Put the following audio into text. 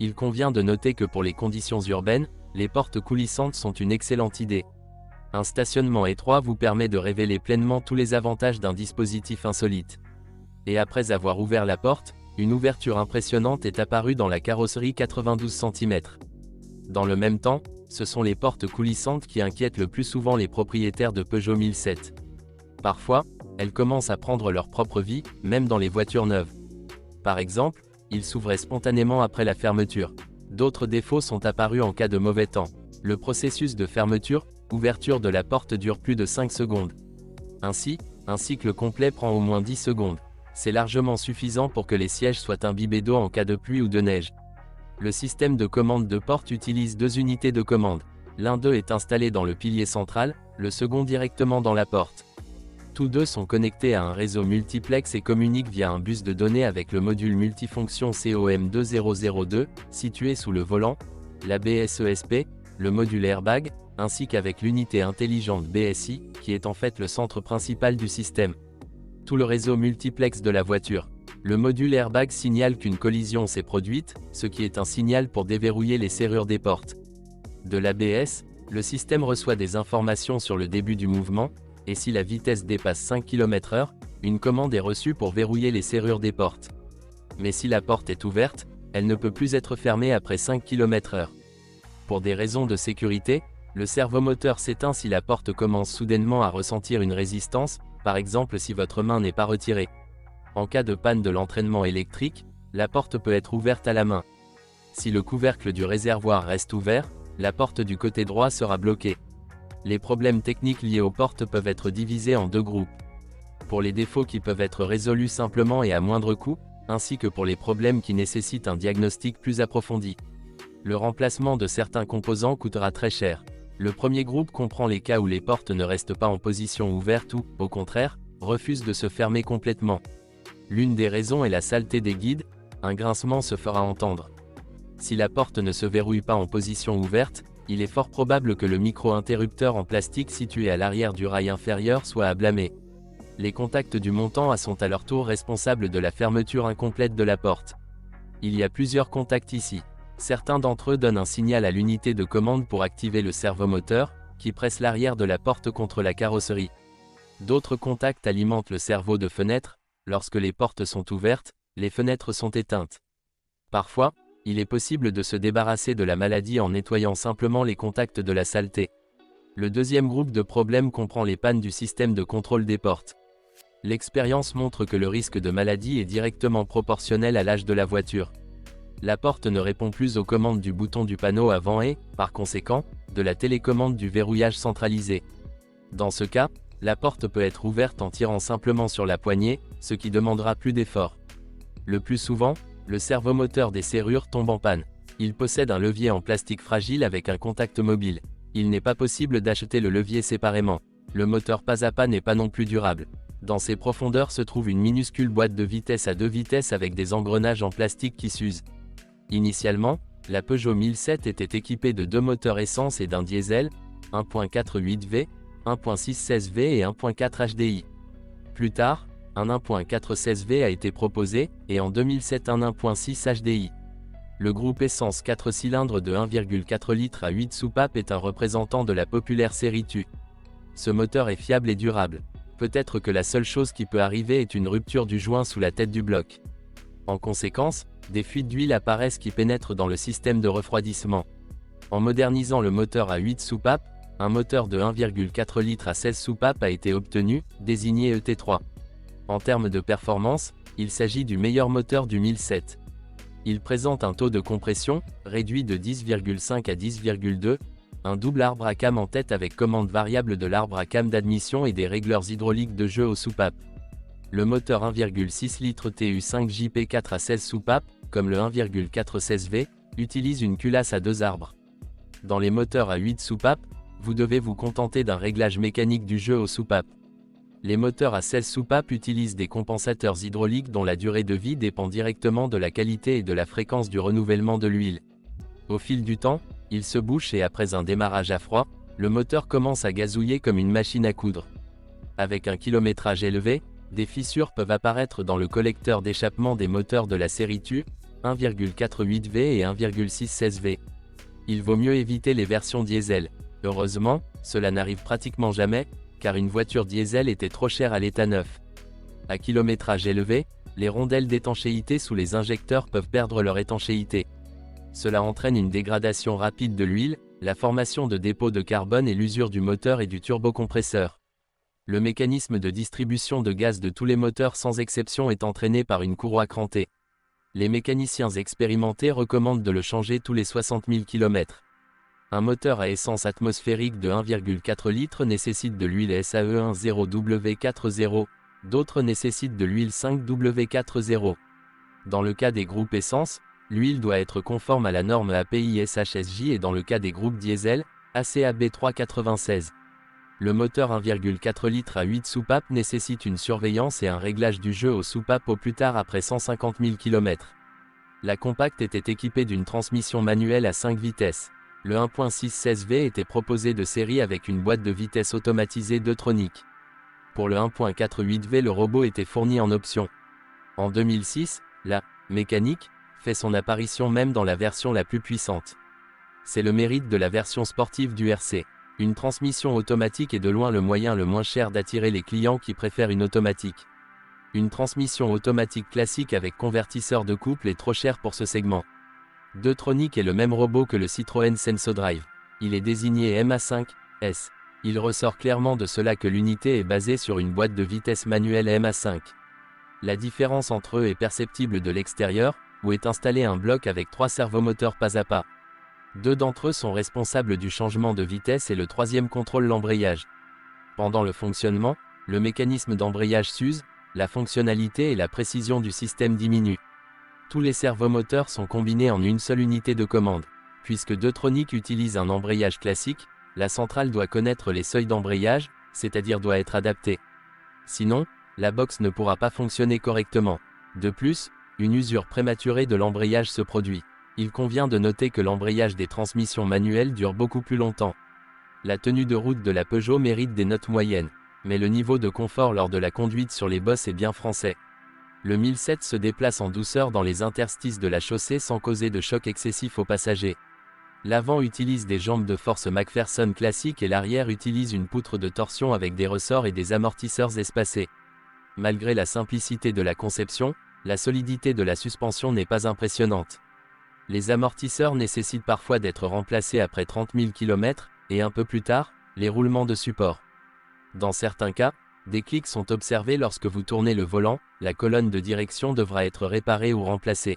Il convient de noter que pour les conditions urbaines, les portes coulissantes sont une excellente idée. Un stationnement étroit vous permet de révéler pleinement tous les avantages d'un dispositif insolite. Et après avoir ouvert la porte, une ouverture impressionnante est apparue dans la carrosserie 92 cm. Dans le même temps, ce sont les portes coulissantes qui inquiètent le plus souvent les propriétaires de Peugeot 1007. Parfois, elles commencent à prendre leur propre vie, même dans les voitures neuves. Par exemple, ils s'ouvraient spontanément après la fermeture. D'autres défauts sont apparus en cas de mauvais temps. Le processus de fermeture, ouverture de la porte dure plus de 5 secondes. Ainsi, un cycle complet prend au moins 10 secondes. C'est largement suffisant pour que les sièges soient imbibés d'eau en cas de pluie ou de neige. Le système de commande de porte utilise deux unités de commande. L'un d'eux est installé dans le pilier central, le second directement dans la porte. Tous deux sont connectés à un réseau multiplex et communiquent via un bus de données avec le module multifonction COM2002, situé sous le volant, l'ABS ESP, le module airbag, ainsi qu'avec l'unité intelligente BSI, qui est en fait le centre principal du système. Tout le réseau multiplex de la voiture. Le module airbag signale qu'une collision s'est produite, ce qui est un signal pour déverrouiller les serrures des portes. De l'ABS, le système reçoit des informations sur le début du mouvement, et si la vitesse dépasse 5 km/h, une commande est reçue pour verrouiller les serrures des portes. Mais si la porte est ouverte, elle ne peut plus être fermée après 5 km/h. Pour des raisons de sécurité, le servomoteur s'éteint si la porte commence soudainement à ressentir une résistance, par exemple si votre main n'est pas retirée. En cas de panne de l'entraînement électrique, la porte peut être ouverte à la main. Si le couvercle du réservoir reste ouvert, la porte du côté droit sera bloquée. Les problèmes techniques liés aux portes peuvent être divisés en deux groupes. Pour les défauts qui peuvent être résolus simplement et à moindre coût, ainsi que pour les problèmes qui nécessitent un diagnostic plus approfondi. Le remplacement de certains composants coûtera très cher. Le premier groupe comprend les cas où les portes ne restent pas en position ouverte ou, au contraire, refusent de se fermer complètement. L'une des raisons est la saleté des guides, un grincement se fera entendre. Si la porte ne se verrouille pas en position ouverte, il est fort probable que le micro-interrupteur en plastique situé à l'arrière du rail inférieur soit à blâmer. Les contacts du montant sont à leur tour responsables de la fermeture incomplète de la porte. Il y a plusieurs contacts ici. Certains d'entre eux donnent un signal à l'unité de commande pour activer le servomoteur, qui presse l'arrière de la porte contre la carrosserie. D'autres contacts alimentent le servo de fenêtre. Lorsque les portes sont ouvertes, les fenêtres sont éteintes. Parfois, il est possible de se débarrasser de la maladie en nettoyant simplement les contacts de la saleté. Le deuxième groupe de problèmes comprend les pannes du système de contrôle des portes. L'expérience montre que le risque de maladie est directement proportionnel à l'âge de la voiture. La porte ne répond plus aux commandes du bouton du panneau avant et, par conséquent, de la télécommande du verrouillage centralisé. Dans ce cas, la porte peut être ouverte en tirant simplement sur la poignée, ce qui demandera plus d'effort. Le plus souvent, le servomoteur des serrures tombe en panne. Il possède un levier en plastique fragile avec un contact mobile. Il n'est pas possible d'acheter le levier séparément. Le moteur pas à pas n'est pas non plus durable. Dans ses profondeurs se trouve une minuscule boîte de vitesse à 2 vitesses avec des engrenages en plastique qui s'usent. Initialement, la Peugeot 1007 était équipée de deux moteurs essence et d'un diesel, 1.48V, 1.616V et 1.4 HDI. Plus tard, un 1.416V a été proposé, et en 2007 un 1.6 HDI. Le groupe essence 4 cylindres de 1,4 litres à 8 soupapes est un représentant de la populaire série TU. Ce moteur est fiable et durable. Peut-être que la seule chose qui peut arriver est une rupture du joint sous la tête du bloc. En conséquence, des fuites d'huile apparaissent qui pénètrent dans le système de refroidissement. En modernisant le moteur à 8 soupapes, un moteur de 1,4 litres à 16 soupapes a été obtenu, désigné ET3. En termes de performance, il s'agit du meilleur moteur du 1007. Il présente un taux de compression, réduit de 10,5 à 10,2, un double arbre à cam en tête avec commande variable de l'arbre à cam d'admission et des régleurs hydrauliques de jeu aux soupapes. Le moteur 1,6 litres TU5 JP4 à 16 soupapes, comme le 1,416V, utilise une culasse à deux arbres. Dans les moteurs à 8 soupapes, vous devez vous contenter d'un réglage mécanique du jeu aux soupapes. Les moteurs à 16 soupapes utilisent des compensateurs hydrauliques dont la durée de vie dépend directement de la qualité et de la fréquence du renouvellement de l'huile. Au fil du temps, il se bouche et après un démarrage à froid, le moteur commence à gazouiller comme une machine à coudre. Avec un kilométrage élevé, des fissures peuvent apparaître dans le collecteur d'échappement des moteurs de la série TU, 1,48V et 1,616V. Il vaut mieux éviter les versions diesel. Heureusement, cela n'arrive pratiquement jamais, car une voiture diesel était trop chère à l'état neuf. À kilométrage élevé, les rondelles d'étanchéité sous les injecteurs peuvent perdre leur étanchéité. Cela entraîne une dégradation rapide de l'huile, la formation de dépôts de carbone et l'usure du moteur et du turbocompresseur. Le mécanisme de distribution de gaz de tous les moteurs sans exception est entraîné par une courroie crantée. Les mécaniciens expérimentés recommandent de le changer tous les 60 000 km. Un moteur à essence atmosphérique de 1,4 litres nécessite de l'huile SAE 10W40, d'autres nécessitent de l'huile 5W40. Dans le cas des groupes essence, l'huile doit être conforme à la norme API SHSJ et dans le cas des groupes diesel, ACAB 396. Le moteur 1,4 litres à 8 soupapes nécessite une surveillance et un réglage du jeu aux soupapes au plus tard après 150 000 km. La compacte était équipée d'une transmission manuelle à 5 vitesses. Le 1.616V était proposé de série avec une boîte de vitesses automatisée Deutronic. Pour le 1.48V, le robot était fourni en option. En 2006, la mécanique fait son apparition même dans la version la plus puissante. C'est le mérite de la version sportive du RC. Une transmission automatique est de loin le moyen le moins cher d'attirer les clients qui préfèrent une automatique. Une transmission automatique classique avec convertisseur de couple est trop cher pour ce segment. Deutronic est le même robot que le Citroën Sensodrive. Il est désigné MA5S. Il ressort clairement de cela que l'unité est basée sur une boîte de vitesse manuelle MA5. La différence entre eux est perceptible de l'extérieur, où est installé un bloc avec 3 servomoteurs pas à pas. 2 d'entre eux sont responsables du changement de vitesse et le troisième contrôle l'embrayage. Pendant le fonctionnement, le mécanisme d'embrayage s'use, la fonctionnalité et la précision du système diminuent. Tous les servomoteurs sont combinés en une seule unité de commande. Puisque Deutronic utilise un embrayage classique, la centrale doit connaître les seuils d'embrayage, c'est-à-dire doit être adaptée. Sinon, la box ne pourra pas fonctionner correctement. De plus, une usure prématurée de l'embrayage se produit. Il convient de noter que l'embrayage des transmissions manuelles dure beaucoup plus longtemps. La tenue de route de la Peugeot mérite des notes moyennes, mais le niveau de confort lors de la conduite sur les bosses est bien français. Le 1007 se déplace en douceur dans les interstices de la chaussée sans causer de choc excessif aux passagers. L'avant utilise des jambes de force McPherson classiques et l'arrière utilise une poutre de torsion avec des ressorts et des amortisseurs espacés. Malgré la simplicité de la conception, la solidité de la suspension n'est pas impressionnante. Les amortisseurs nécessitent parfois d'être remplacés après 30 000 km, et un peu plus tard, les roulements de support. Dans certains cas, des clics sont observés lorsque vous tournez le volant, la colonne de direction devra être réparée ou remplacée.